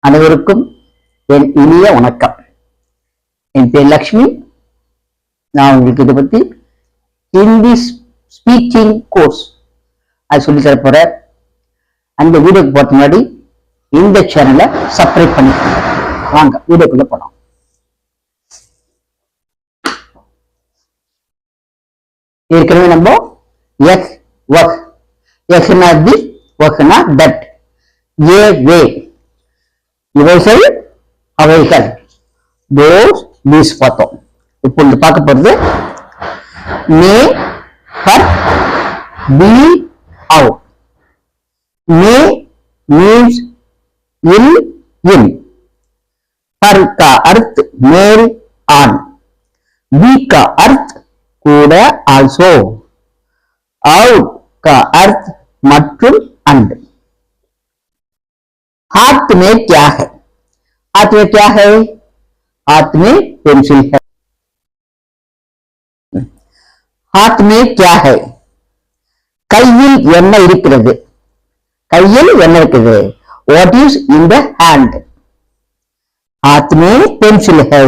அனைவருக்கும் என் இனிய வணக்கம். என் பேர் லக்ஷ்மி. நான் உங்களுக்கு இதை பத்தி ஹிந்தி ஸ்பீக்கிங் கோர்ஸ் அது சொல்லி தர போறேன். அந்த வீடியோக்கு போற முன்னாடி இந்த சேனலை சப்ஸ்கிரைப் பண்ணிக்கோங்க. வாங்க வீடியோக்குள்ள போலாம். ஏற்கனவே நம்ம எக் வக் எக்னா தி வக்னா தட் ஏ வே இவைகள் அவைகள் தோஸ் தீஸ் பார்த்தோம். இப்பொழுது பார்க்க போறது மே पर बी आओ. मे मीन्स इन पर का अर्थ मेल आन, बी का अर्थ கூட आल्सो, आउट का अर्थ மற்றும் and. हाथ में क्या है? हाथ में क्या है? हाथ में पेंसिल है. हाथ में क्या है? கையில் என்ன இருக்கிறது? கையில் என்ன இருக்கிறது? What is in the hand? हाथ में पेंसिल है.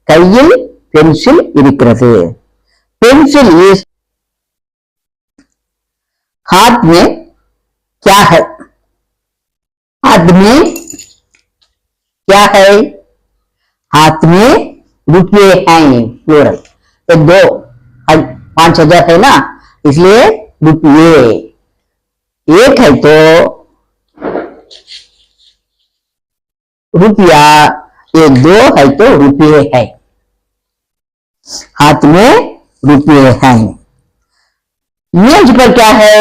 கையில் பென்சில் இருக்கிறது. Pencil is. हाथ में क्या है? हाथ में क्या है? हाथ में रुपये हैं, प्लूरल. तो 5,000 है ना, इसलिए रुपये. एक है तो रुपया, एक दो है तो रुपये है. हाथ में रुपये हैं. मेज पर क्या है?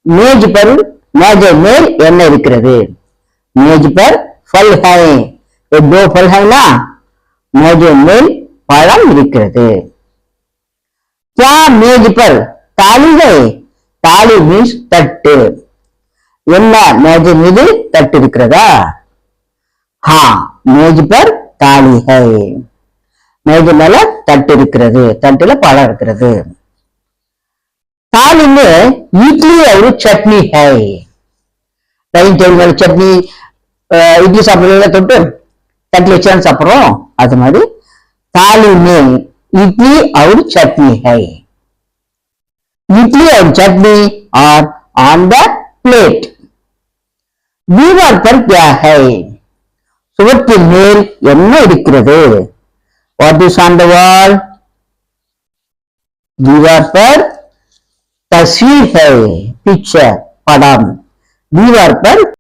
मेज पर मेज मेल என்ன இருக்கிறது? मेज पर फल है. ये दो फल है ना, मेज मेल பழம் இருக்கிறது. क्या मेज पर தாலி है? தாலி மீன்ஸ் தட்டு. என்ன மேஜ மீது தட்டு இருக்கிறதா? हाँ, मेज पर தாலி है. மேஜ மேல தட்டு இருக்கிறது, தட்டுல பழம் இருக்கிறது. थाली में इडली और चटनी है. டைனிங் டேபிள் மேல சட்னி, இட்லி சாப்பிடுறதுல தொட்டு தட்டில் வச்சு சாப்பிடுறோம். அது மாதிரி थाली में इडली और चटनी है. इडली और चटनी और ऑन द प्लेट. दीवार पर क्या है? சுவற்றின் மேல் என்ன இருக்கிறது? What is on the wall? दीवार पर तस्वीर है, पिक्चर, पड़म. दीवार पर